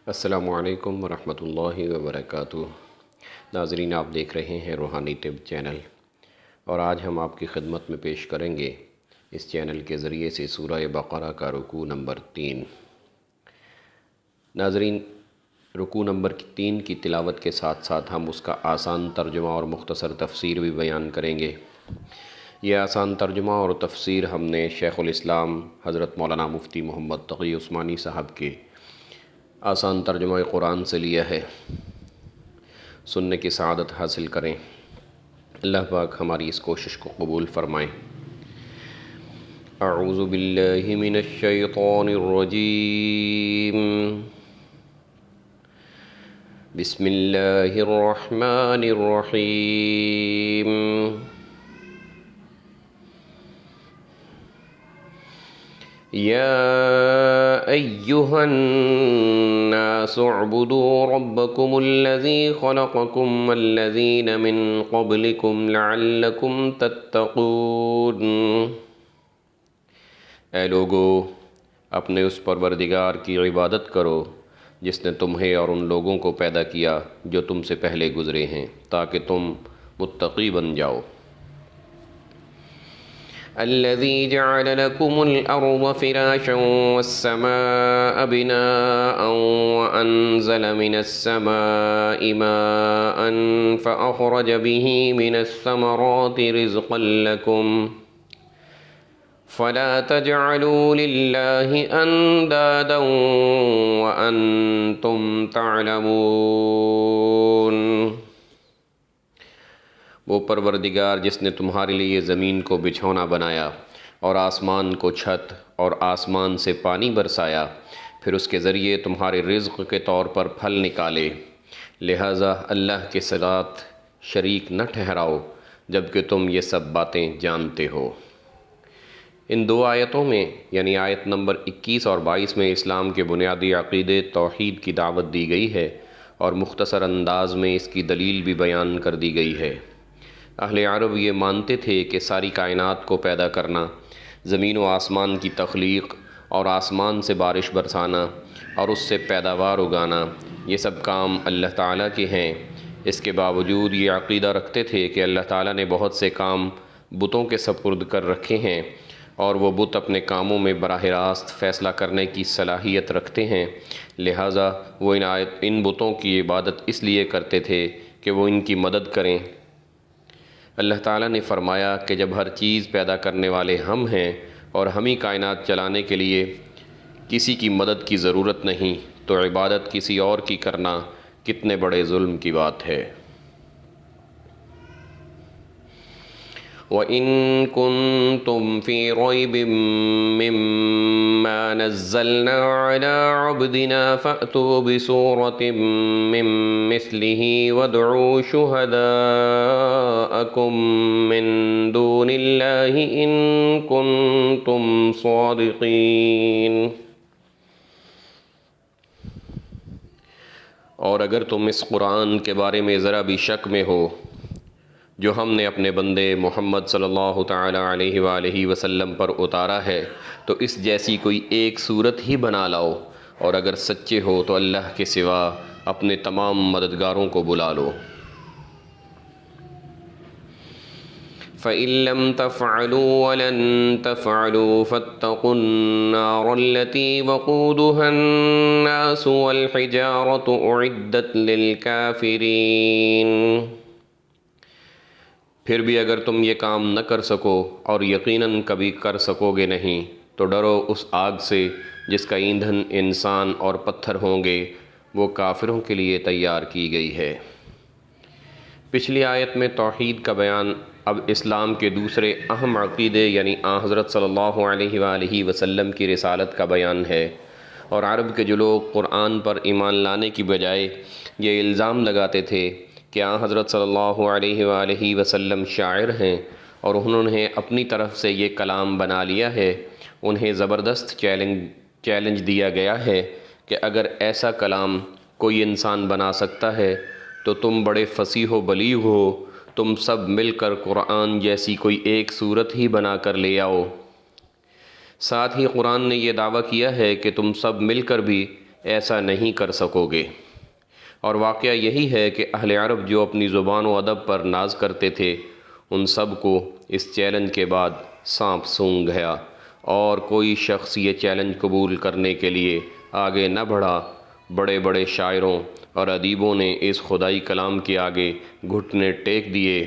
السلام علیکم ورحمۃ اللہ وبرکاتہ۔ ناظرین، آپ دیکھ رہے ہیں روحانی طب چینل، اور آج ہم آپ کی خدمت میں پیش کریں گے اس چینل کے ذریعے سے سورہ بقرہ کا رکوع نمبر 3۔ ناظرین، رکوع نمبر 3 کی تلاوت کے ساتھ ساتھ ہم اس کا آسان ترجمہ اور مختصر تفسیر بھی بیان کریں گے۔ یہ آسان ترجمہ اور تفسیر ہم نے شیخ الاسلام حضرت مولانا مفتی محمد تقی عثمانی صاحب کے آسان ترجمہ قرآن سے لیا ہے۔ سننے کی سعادت حاصل کریں۔ اللہ پاک ہماری اس کوشش کو قبول فرمائیں۔ اعوذ باللہ من الشیطان الرجیم، بسم اللہ الرحمن الرحیم۔ يا أيها الناس اعبدوا ربكم الذي خلقكم والذين من قبلكم لعلكم تتقون۔ اے لوگو، اپنے اس پروردگار کی عبادت کرو جس نے تمہیں اور ان لوگوں کو پیدا کیا جو تم سے پہلے گزرے ہیں، تاکہ تم متقی بن جاؤ۔ الذي جعل لكم الأرض فراشا والسماء بناء وأنزل من السماء ماء فأخرج به من الثمرات رزقا لكم فلا تجعلوا لله أندادا وأنتم تعلمون۔ وہ پروردگار جس نے تمہارے لیے زمین کو بچھونا بنایا اور آسمان کو چھت اور آسمان سے پانی برسایا، پھر اس کے ذریعے تمہارے رزق کے طور پر پھل نکالے، لہذا اللہ کے ساتھ شریک نہ ٹھہراؤ جبکہ تم یہ سب باتیں جانتے ہو۔ ان دو آیتوں میں یعنی آیت نمبر 21 اور 22 میں اسلام کے بنیادی عقیدے توحید کی دعوت دی گئی ہے اور مختصر انداز میں اس کی دلیل بھی بیان کر دی گئی ہے۔ اہل عرب یہ مانتے تھے کہ ساری کائنات کو پیدا کرنا، زمین و آسمان کی تخلیق اور آسمان سے بارش برسانا اور اس سے پیداوار اگانا، یہ سب کام اللہ تعالیٰ کے ہیں۔ اس کے باوجود یہ عقیدہ رکھتے تھے کہ اللہ تعالیٰ نے بہت سے کام بتوں کے سپرد کر رکھے ہیں اور وہ بت اپنے کاموں میں براہ راست فیصلہ کرنے کی صلاحیت رکھتے ہیں، لہٰذا وہ ان بتوں کی عبادت اس لیے کرتے تھے کہ وہ ان کی مدد کریں۔ اللہ تعالیٰ نے فرمایا کہ جب ہر چیز پیدا کرنے والے ہم ہیں اور ہم ہی کائنات چلانے کے لیے کسی کی مدد کی ضرورت نہیں، تو عبادت کسی اور کی کرنا کتنے بڑے ظلم کی بات ہے۔ وَإِن كُنتُمْ فِي رَيْبٍ مِّمَّا نَزَّلْنَا عَلَىٰ عَبْدِنَا فَأْتُوا بِسُورَةٍ مِّن مِّثْلِهِ وَادْعُوا شُهَدَاءَكُم مِّن دُونِ اللَّهِ إِن كُنتُمْ صَادِقِينَ۔ اور اگر تم اس قرآن کے بارے میں ذرا بھی شک میں ہو جو ہم نے اپنے بندے محمد صلی اللہ تعالیٰ علیہ وآلہ وسلم پر اتارا ہے، تو اس جیسی کوئی ایک صورت ہی بنا لاؤ، اور اگر سچے ہو تو اللہ کے سوا اپنے تمام مددگاروں کو بلا لو۔ فَإِن لَّمْ تَفْعَلُوا وَلَن تَفْعَلُوا فَاتَّقُوا النَّارَ الَّتِي وَقُودُهَا النَّاسُ وَالْحِجَارَةُ أُعِدَّتْ لِلْكَافِرِينَ۔ پھر بھی اگر تم یہ کام نہ کر سکو اور یقیناً کبھی کر سکو گے نہیں، تو ڈرو اس آگ سے جس کا ایندھن انسان اور پتھر ہوں گے، وہ کافروں کے لیے تیار کی گئی ہے۔ پچھلی آیت میں توحید کا بیان، اب اسلام کے دوسرے اہم عقیدے یعنی حضرت صلی اللہ علیہ وآلہ وسلم کی رسالت کا بیان ہے۔ اور عرب کے جو لوگ قرآن پر ایمان لانے کی بجائے یہ الزام لگاتے تھے کہ حضرت صلی اللہ علیہ وآلہ وسلم شاعر ہیں اور انہوں نے اپنی طرف سے یہ کلام بنا لیا ہے، انہیں زبردست چیلنج دیا گیا ہے کہ اگر ایسا کلام کوئی انسان بنا سکتا ہے تو تم بڑے فصیح و بلیغ ہو، تم سب مل کر قرآن جیسی کوئی ایک صورت ہی بنا کر لے آؤ۔ ساتھ ہی قرآن نے یہ دعویٰ کیا ہے کہ تم سب مل کر بھی ایسا نہیں کر سکو گے۔ اور واقعہ یہی ہے کہ اہل عرب جو اپنی زبان و ادب پر ناز کرتے تھے، ان سب کو اس چیلنج کے بعد سانپ سونگھ گیا، اور کوئی شخص یہ چیلنج قبول کرنے کے لیے آگے نہ بڑھا۔ بڑے بڑے شاعروں اور ادیبوں نے اس خدائی کلام کے آگے گھٹنے ٹیک دیے،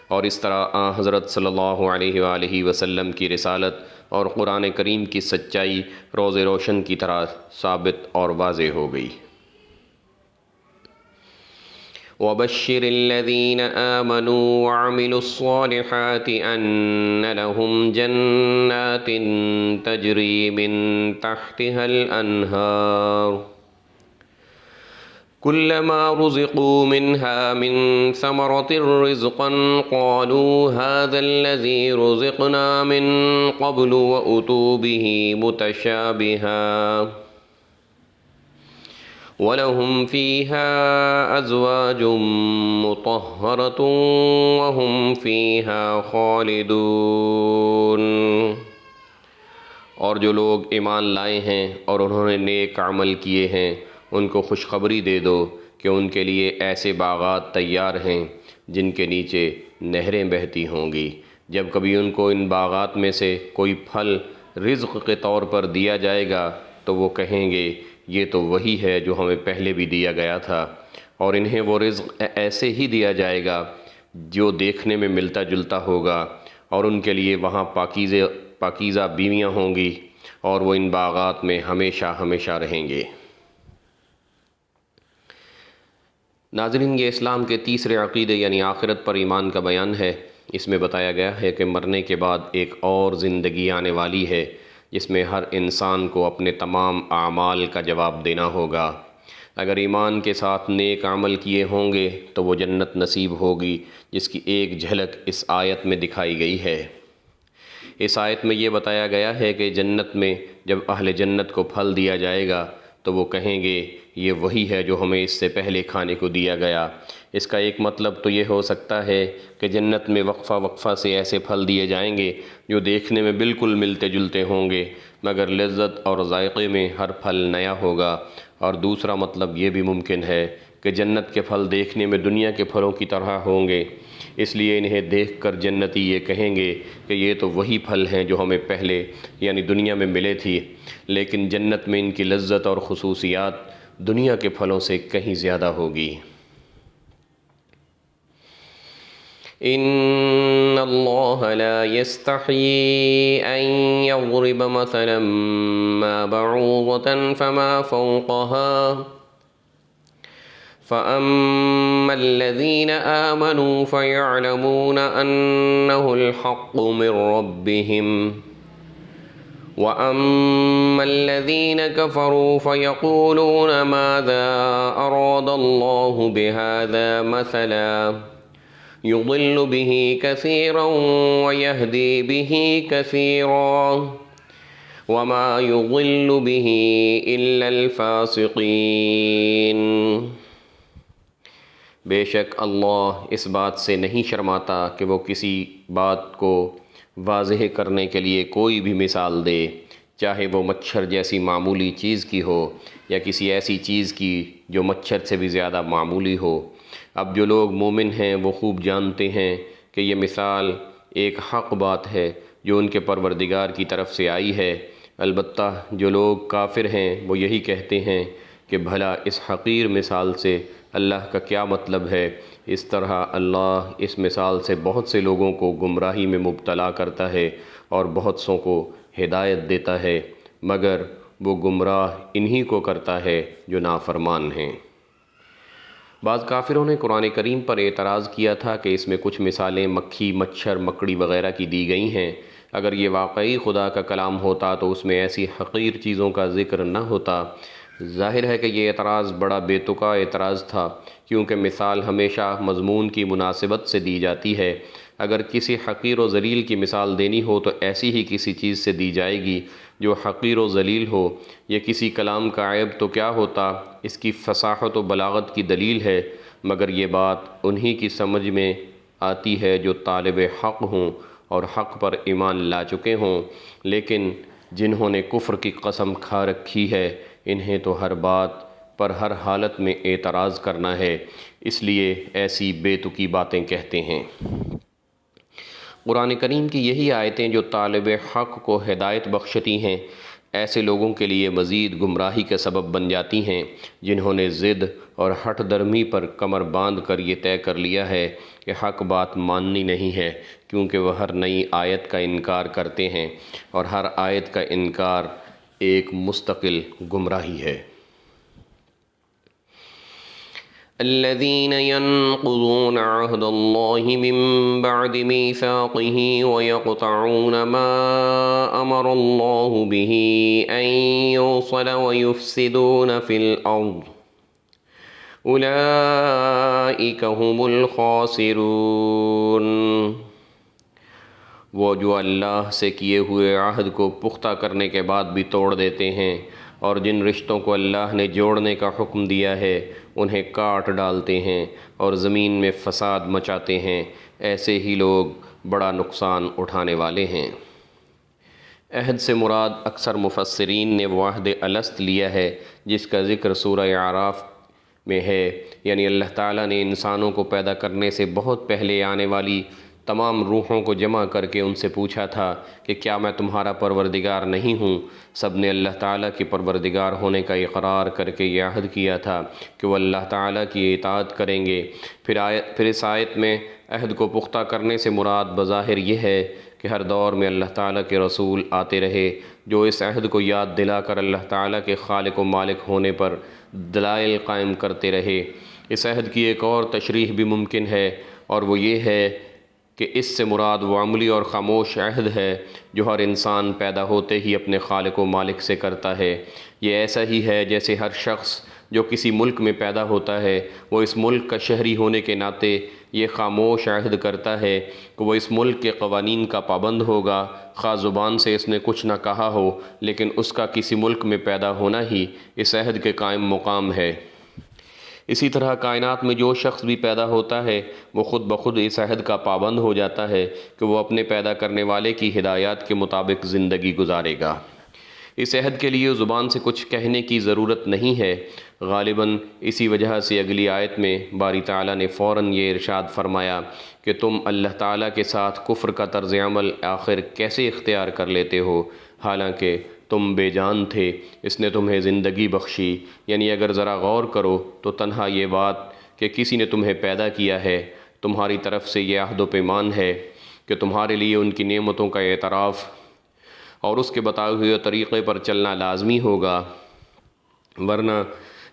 اور اس طرح حضرت صلی اللہ علیہ وآلہ وسلم کی رسالت اور قرآن کریم کی سچائی روز روشن کی طرح ثابت اور واضح ہو گئی۔ وَبَشِّرِ الَّذِينَ آمَنُوا وَعَمِلُوا الصَّالِحَاتِ أَنَّ لَهُمْ جَنَّاتٍ تَجْرِي مِن تَحْتِهَا الْأَنْهَارُ كُلَّمَا رُزِقُوا مِنْهَا مِن ثَمَرَةٍ رِزْقًا قَالُوا هَذَا الَّذِي رُزِقْنَا مِن قَبْلُ وَأُتُوا بِهِ مُتَشَابِهًا وَلَهُمْ فِيهَا أَزْوَاجٌ مُطَهَّرَةٌ وَهُمْ فِيهَا خَالِدُونَ۔ اور جو لوگ ایمان لائے ہیں اور انہوں نے نیک عمل کیے ہیں، ان کو خوشخبری دے دو کہ ان کے لیے ایسے باغات تیار ہیں جن کے نیچے نہریں بہتی ہوں گی۔ جب کبھی ان کو ان باغات میں سے کوئی پھل رزق کے طور پر دیا جائے گا تو وہ کہیں گے یہ تو وہی ہے جو ہمیں پہلے بھی دیا گیا تھا، اور انہیں وہ رزق ایسے ہی دیا جائے گا جو دیکھنے میں ملتا جلتا ہوگا، اور ان کے لیے وہاں پاکیزہ بیویاں ہوں گی، اور وہ ان باغات میں ہمیشہ ہمیشہ رہیں گے۔ ناظرین، یہ اسلام کے تیسرے عقیدے یعنی آخرت پر ایمان کا بیان ہے۔ اس میں بتایا گیا ہے کہ مرنے کے بعد ایک اور زندگی آنے والی ہے جس میں ہر انسان کو اپنے تمام اعمال کا جواب دینا ہوگا۔ اگر ایمان کے ساتھ نیک عمل کیے ہوں گے تو وہ جنت نصیب ہوگی، جس کی ایک جھلک اس آیت میں دکھائی گئی ہے۔ اس آیت میں یہ بتایا گیا ہے کہ جنت میں جب اہل جنت کو پھل دیا جائے گا تو وہ کہیں گے یہ وہی ہے جو ہمیں اس سے پہلے کھانے کو دیا گیا۔ اس کا ایک مطلب تو یہ ہو سکتا ہے کہ جنت میں وقفہ وقفہ سے ایسے پھل دیے جائیں گے جو دیکھنے میں بالکل ملتے جلتے ہوں گے، مگر لذت اور ذائقے میں ہر پھل نیا ہوگا۔ اور دوسرا مطلب یہ بھی ممکن ہے کہ جنت کے پھل دیکھنے میں دنیا کے پھلوں کی طرح ہوں گے، اس لیے انہیں دیکھ کر جنتی یہ کہیں گے کہ یہ تو وہی پھل ہیں جو ہمیں پہلے یعنی دنیا میں ملے تھی، لیکن جنت میں ان کی لذت اور خصوصیات دنیا کے پھلوں سے کہیں زیادہ ہوگی۔ ان اللہ لا يستحيي ان يضرب مثلا ما بعوضة فما فوقها فأما الذين آمنوا فيعلمون أنه الحق من ربهم وأما الذين كفروا فيقولون ماذا أراد الله بهذا مثلا يضل به كثيرا ويهدي به كثيرا وما يضل به إلا الفاسقين۔ بے شک اللہ اس بات سے نہیں شرماتا کہ وہ کسی بات کو واضح کرنے کے لیے کوئی بھی مثال دے، چاہے وہ مچھر جیسی معمولی چیز کی ہو یا کسی ایسی چیز کی جو مچھر سے بھی زیادہ معمولی ہو۔ اب جو لوگ مومن ہیں وہ خوب جانتے ہیں کہ یہ مثال ایک حق بات ہے جو ان کے پروردگار کی طرف سے آئی ہے، البتہ جو لوگ کافر ہیں وہ یہی کہتے ہیں کہ بھلا اس حقیر مثال سے اللہ کا کیا مطلب ہے۔ اس طرح اللہ اس مثال سے بہت سے لوگوں کو گمراہی میں مبتلا کرتا ہے اور بہت سوں کو ہدایت دیتا ہے، مگر وہ گمراہ انہی کو کرتا ہے جو نافرمان ہیں۔ بعض کافروں نے قرآن کریم پر اعتراض کیا تھا کہ اس میں کچھ مثالیں مکھی، مچھر، مکڑی وغیرہ کی دی گئی ہیں۔ اگر یہ واقعی خدا کا کلام ہوتا تو اس میں ایسی حقیر چیزوں کا ذکر نہ ہوتا۔ ظاہر ہے کہ یہ اعتراض بڑا بے تکا اعتراض تھا، کیونکہ مثال ہمیشہ مضمون کی مناسبت سے دی جاتی ہے۔ اگر کسی حقیر و ذلیل کی مثال دینی ہو تو ایسی ہی کسی چیز سے دی جائے گی جو حقیر و ذلیل ہو۔ یہ کسی کلام کا عیب تو کیا ہوتا، اس کی فصاحت و بلاغت کی دلیل ہے، مگر یہ بات انہی کی سمجھ میں آتی ہے جو طالب حق ہوں اور حق پر ایمان لا چکے ہوں، لیکن جنہوں نے کفر کی قسم کھا رکھی ہے انہیں تو ہر بات پر ہر حالت میں اعتراض کرنا ہے، اس لیے ایسی بے تکی باتیں کہتے ہیں۔ قرآن کریم کی یہی آیتیں جو طالب حق کو ہدایت بخشتی ہیں، ایسے لوگوں کے لیے مزید گمراہی کا سبب بن جاتی ہیں جنہوں نے ضد اور ہٹ درمی پر کمر باندھ کر یہ طے کر لیا ہے کہ حق بات ماننی نہیں ہے، کیونکہ وہ ہر نئی آیت کا انکار کرتے ہیں، اور ہر آیت کا انکار ایک مستقل گمراہی ہے۔ الذين ينقضون عهد الله من بعد ميثاقه ويقطعون ما أمر الله به أن يوصل ويفسدون في الأرض أولئك هم الخاسرون۔ وہ جو اللہ سے کیے ہوئے عہد کو پختہ کرنے کے بعد بھی توڑ دیتے ہیں اور جن رشتوں کو اللہ نے جوڑنے کا حکم دیا ہے انہیں کاٹ ڈالتے ہیں اور زمین میں فساد مچاتے ہیں، ایسے ہی لوگ بڑا نقصان اٹھانے والے ہیں۔ عہد سے مراد اکثر مفسرین نے وہ عہد الست لیا ہے جس کا ذکر سورہ اعراف میں ہے، یعنی اللہ تعالیٰ نے انسانوں کو پیدا کرنے سے بہت پہلے آنے والی تمام روحوں کو جمع کر کے ان سے پوچھا تھا کہ کیا میں تمہارا پروردگار نہیں ہوں؟ سب نے اللہ تعالیٰ کے پروردگار ہونے کا اقرار کر کے یہ عہد کیا تھا کہ وہ اللہ تعالیٰ کی اطاعت کریں گے۔ پھر اس آیت میں عہد کو پختہ کرنے سے مراد بظاہر یہ ہے کہ ہر دور میں اللہ تعالیٰ کے رسول آتے رہے جو اس عہد کو یاد دلا کر اللہ تعالیٰ کے خالق و مالک ہونے پر دلائل قائم کرتے رہے۔ اس عہد کی ایک اور تشریح بھی ممکن ہے، اور وہ یہ ہے کہ اس سے مراد وہ عملی اور خاموش عہد ہے جو ہر انسان پیدا ہوتے ہی اپنے خالق و مالک سے کرتا ہے۔ یہ ایسا ہی ہے جیسے ہر شخص جو کسی ملک میں پیدا ہوتا ہے وہ اس ملک کا شہری ہونے کے ناطے یہ خاموش عہد کرتا ہے کہ وہ اس ملک کے قوانین کا پابند ہوگا، خواہ زبان سے اس نے کچھ نہ کہا ہو، لیکن اس کا کسی ملک میں پیدا ہونا ہی اس عہد کے قائم مقام ہے۔ اسی طرح کائنات میں جو شخص بھی پیدا ہوتا ہے وہ خود بخود اس عہد کا پابند ہو جاتا ہے کہ وہ اپنے پیدا کرنے والے کی ہدایات کے مطابق زندگی گزارے گا۔ اس عہد کے لیے زبان سے کچھ کہنے کی ضرورت نہیں ہے۔ غالباً اسی وجہ سے اگلی آیت میں باری تعالیٰ نے فوراً یہ ارشاد فرمایا کہ تم اللہ تعالیٰ کے ساتھ کفر کا طرز عمل آخر کیسے اختیار کر لیتے ہو، حالانکہ تم بے جان تھے، اس نے تمہیں زندگی بخشی۔ یعنی اگر ذرا غور کرو تو تنہا یہ بات کہ کسی نے تمہیں پیدا کیا ہے تمہاری طرف سے یہ عہد و پیمان ہے کہ تمہارے لیے ان کی نعمتوں کا اعتراف اور اس کے بتائے ہوئے طریقے پر چلنا لازمی ہوگا، ورنہ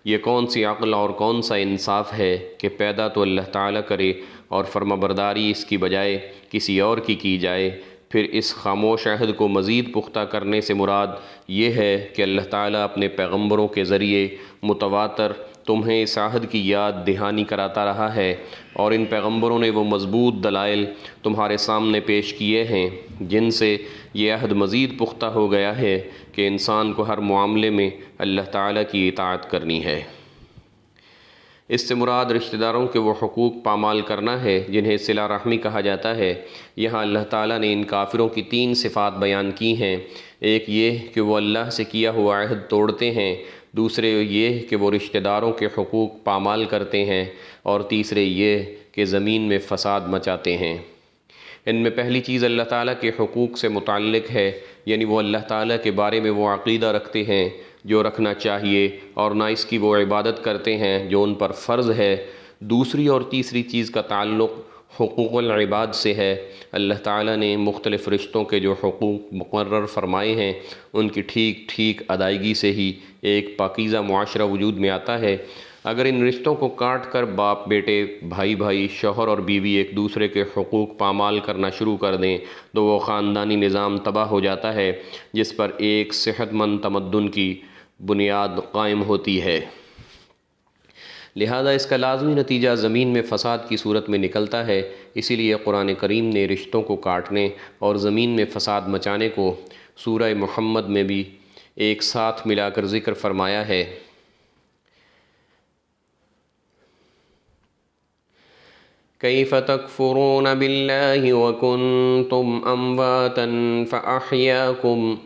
یہ کون سی عقل اور کون سا انصاف ہے کہ پیدا تو اللہ تعالیٰ کرے اور فرما برداری اس کی بجائے کسی اور کی جائے۔ پھر اس خاموش عہد کو مزید پختہ کرنے سے مراد یہ ہے کہ اللہ تعالیٰ اپنے پیغمبروں کے ذریعے متواتر تمہیں اس عہد کی یاد دہانی کراتا رہا ہے، اور ان پیغمبروں نے وہ مضبوط دلائل تمہارے سامنے پیش کیے ہیں جن سے یہ عہد مزید پختہ ہو گیا ہے کہ انسان کو ہر معاملے میں اللہ تعالیٰ کی اطاعت کرنی ہے۔ اس سے مراد رشتہ داروں کے وہ حقوق پامال کرنا ہے جنہیں صلہ رحمی کہا جاتا ہے۔ یہاں اللہ تعالیٰ نے ان کافروں کی 3 صفات بیان کی ہیں، ایک یہ کہ وہ اللہ سے کیا ہوا عہد توڑتے ہیں، دوسرے یہ کہ وہ رشتہ داروں کے حقوق پامال کرتے ہیں، اور تیسرے یہ کہ زمین میں فساد مچاتے ہیں۔ ان میں پہلی چیز اللہ تعالیٰ کے حقوق سے متعلق ہے، یعنی وہ اللہ تعالیٰ کے بارے میں وہ عقیدہ رکھتے ہیں جو رکھنا چاہیے اور نہ اس کی وہ عبادت کرتے ہیں جو ان پر فرض ہے۔ دوسری اور تیسری چیز کا تعلق حقوق العباد سے ہے۔ اللہ تعالیٰ نے مختلف رشتوں کے جو حقوق مقرر فرمائے ہیں ان کی ٹھیک ادائیگی سے ہی ایک پاکیزہ معاشرہ وجود میں آتا ہے۔ اگر ان رشتوں کو کاٹ کر باپ بیٹے، بھائی شوہر اور بیوی ایک دوسرے کے حقوق پامال کرنا شروع کر دیں تو وہ خاندانی نظام تباہ ہو جاتا ہے جس پر ایک صحت مند تمدن کی بنیاد قائم ہوتی ہے۔ لہذا اس کا لازمی نتیجہ زمین میں فساد کی صورت میں نکلتا ہے۔ اسی لیے قرآن کریم نے رشتوں کو کاٹنے اور زمین میں فساد مچانے کو سورہ محمد میں بھی ایک ساتھ ملا کر ذکر فرمایا ہے۔ كيف تكفرون بالله وكنتم أمواتا فأحياكم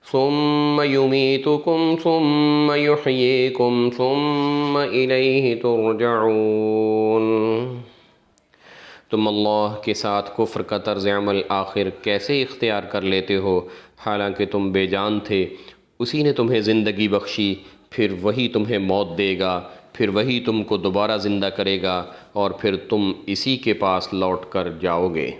ثم يميتكم ثم يحييكم ثم إليه ترجعون۔ تم اللہ کے ساتھ کفر کا طرز عمل آخر کیسے اختیار کر لیتے ہو، حالانکہ تم بے جان تھے؟ اسی نے تمہیں زندگی بخشی، پھر وہی تمہیں موت دے گا، پھر وہی تم کو دوبارہ زندہ کرے گا، اور پھر تم اسی کے پاس لوٹ کر جاؤ گے۔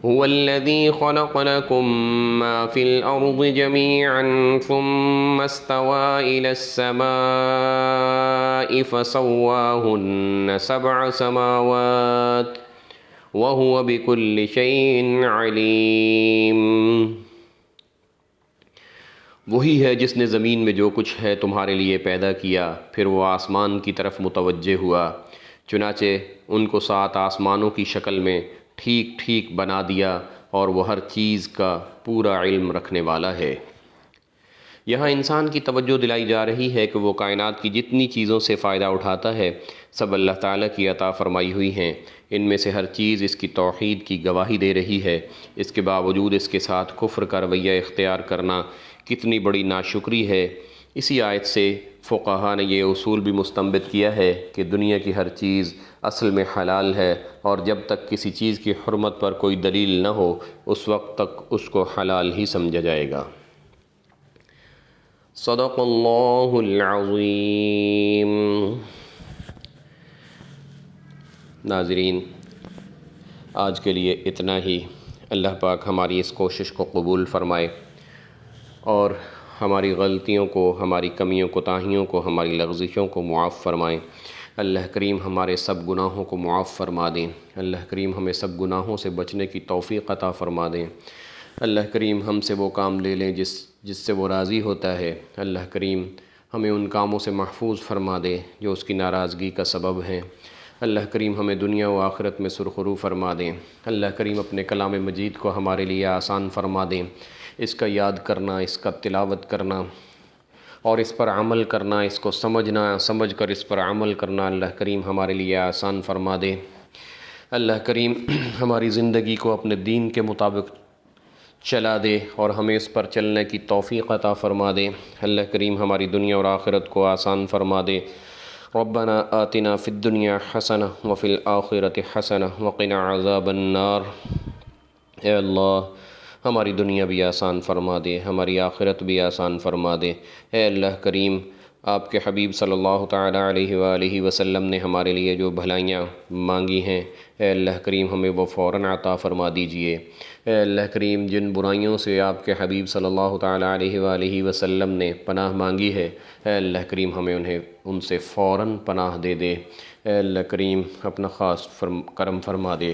هو الذي خلق لكم ما في الأرض جميعا ثم استوى إلى السماء فسواهن 7 سماوات وهو بكل شيء عليم۔ وہی ہے جس نے زمین میں جو کچھ ہے تمہارے لیے پیدا کیا، پھر وہ آسمان کی طرف متوجہ ہوا، چنانچہ ان کو 7 آسمانوں کی شکل میں ٹھیک ٹھیک بنا دیا، اور وہ ہر چیز کا پورا علم رکھنے والا ہے۔ یہاں انسان کی توجہ دلائی جا رہی ہے کہ وہ کائنات کی جتنی چیزوں سے فائدہ اٹھاتا ہے سب اللہ تعالیٰ کی عطا فرمائی ہوئی ہیں۔ ان میں سے ہر چیز اس کی توحید کی گواہی دے رہی ہے، اس کے باوجود اس کے ساتھ کفر کا رویہ اختیار کرنا کتنی بڑی ناشکری ہے۔ اسی آیت سے فقہا نے یہ اصول بھی مستنبط کیا ہے کہ دنیا کی ہر چیز اصل میں حلال ہے، اور جب تک کسی چیز کی حرمت پر کوئی دلیل نہ ہو اس وقت تک اس کو حلال ہی سمجھا جائے گا۔ صدق اللہ العظیم۔ ناظرین، آج کے لیے اتنا ہی۔ اللہ پاک ہماری اس کوشش کو قبول فرمائے، اور ہماری غلطیوں کو، ہماری کمیوں کوتاہیوں کو، ہماری لغزشوں کو معاف فرمائیں۔ اللہ کریم ہمارے سب گناہوں کو معاف فرما دیں۔ اللہ کریم ہمیں سب گناہوں سے بچنے کی توفیق عطا فرما دیں۔ اللہ کریم ہم سے وہ کام لے لیں جس سے وہ راضی ہوتا ہے۔ اللہ کریم ہمیں ان کاموں سے محفوظ فرما دے جو اس کی ناراضگی کا سبب ہیں۔ اللہ کریم ہمیں دنیا و آخرت میں سرخرو فرما دیں۔ اللہ کریم اپنے کلام مجید کو ہمارے لیے آسان فرما دیں۔ اس کا یاد کرنا، اس کا تلاوت کرنا اور اس پر عمل کرنا، اس کو سمجھ کر اس پر عمل کرنا اللہ کریم ہمارے لیے آسان فرما دے۔ اللہ کریم ہماری زندگی کو اپنے دین کے مطابق چلا دے اور ہمیں اس پر چلنے کی توفیق عطا فرما دے۔ اللہ کریم ہماری دنیا اور آخرت کو آسان فرما دے۔ ربنا آتنا فی الدنیا حسنہ وفی الآخرۃ حسنہ وقنا عذاب النار۔ اے اللہ ہماری دنیا بھی آسان فرما دے، ہماری آخرت بھی آسان فرما دے۔ اے اللہ کریم آپ کے حبیب صلی اللہ تعالیٰ علیہ وآلہ وسلم نے ہمارے لیے جو بھلائیاں مانگی ہیں، اے اللہ کریم ہمیں وہ فوراً عطا فرما دیجئے۔ اے اللہ کریم جن برائیوں سے آپ کے حبیب صلی اللہ تعالیٰ علیہ وآلہ وسلم نے پناہ مانگی ہے، اے اللہ کریم ہمیں ان سے فوراً پناہ دے دے۔ اے اللہ کریم اپنا خاص کرم فرما دے،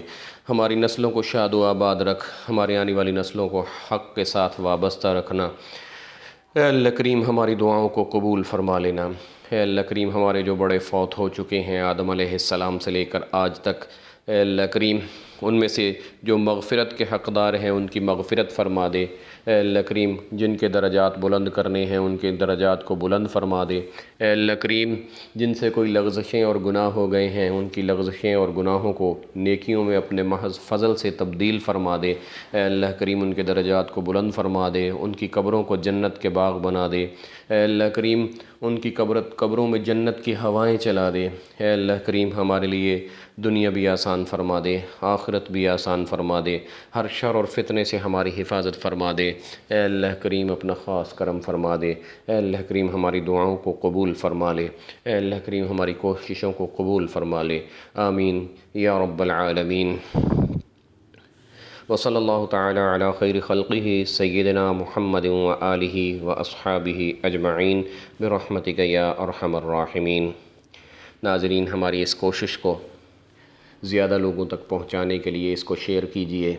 ہماری نسلوں کو شاد و آباد رکھ، ہمارے آنے والی نسلوں کو حق کے ساتھ وابستہ رکھنا۔ اے اللہ کریم ہماری دعاؤں کو قبول فرما لینا۔ اے اللہ کریم ہمارے جو بڑے فوت ہو چکے ہیں آدم علیہ السلام سے لے کر آج تک، اے اللہ کریم ان میں سے جو مغفرت کے حقدار ہیں ان کی مغفرت فرما دے۔ اے اللہ کریم جن کے درجات بلند کرنے ہیں ان کے درجات کو بلند فرما دے۔ اے اللہ کریم جن سے کوئی لغزشیں اور گناہ ہو گئے ہیں ان کی لغزشیں اور گناہوں کو نیکیوں میں اپنے محض فضل سے تبدیل فرما دے۔ اے اللہ کریم ان کے درجات کو بلند فرما دے، ان کی قبروں کو جنت کے باغ بنا دے۔ اے اللہ کریم ان کی قبروں میں جنت کی ہوائیں چلا دے۔ اے اللہ کریم ہمارے لیے دنیا بھی آسان فرما دے، آخرت بھی آسان فرما دے، ہر شر اور فتنے سے ہماری حفاظت فرما دے۔ اے اللہ کریم اپنا خاص کرم فرما دے۔ اے اللہ کریم ہماری دعاؤں کو قبول فرما لے۔ اے اللہ کریم ہماری کوششوں کو قبول فرما لے۔ آمین یا رب العالمین۔ وصلی اللہ تعالی علی خیر خلقہ سیدنا محمد وآلہ واصحابہ اجمعین برحمتک یا ارحم الراحمین۔ ناظرین ہماری اس کوشش کو زیادہ لوگوں تک پہنچانے کے لیے اس کو شیئر کیجئے،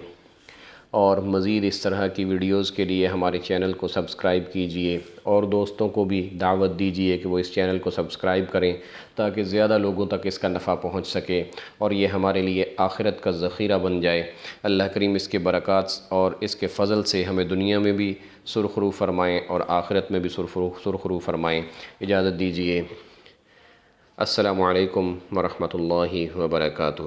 اور مزید اس طرح کی ویڈیوز کے لیے ہمارے چینل کو سبسکرائب کیجئے، اور دوستوں کو بھی دعوت دیجئے کہ وہ اس چینل کو سبسکرائب کریں تاکہ زیادہ لوگوں تک اس کا نفع پہنچ سکے اور یہ ہمارے لیے آخرت کا ذخیرہ بن جائے۔ اللہ کریم اس کے برکات اور اس کے فضل سے ہمیں دنیا میں بھی سرخرو فرمائیں اور آخرت میں بھی سرخرو فرمائیں۔ اجازت دیجئے۔ السلام علیکم ورحمۃ اللہ وبرکاتہ۔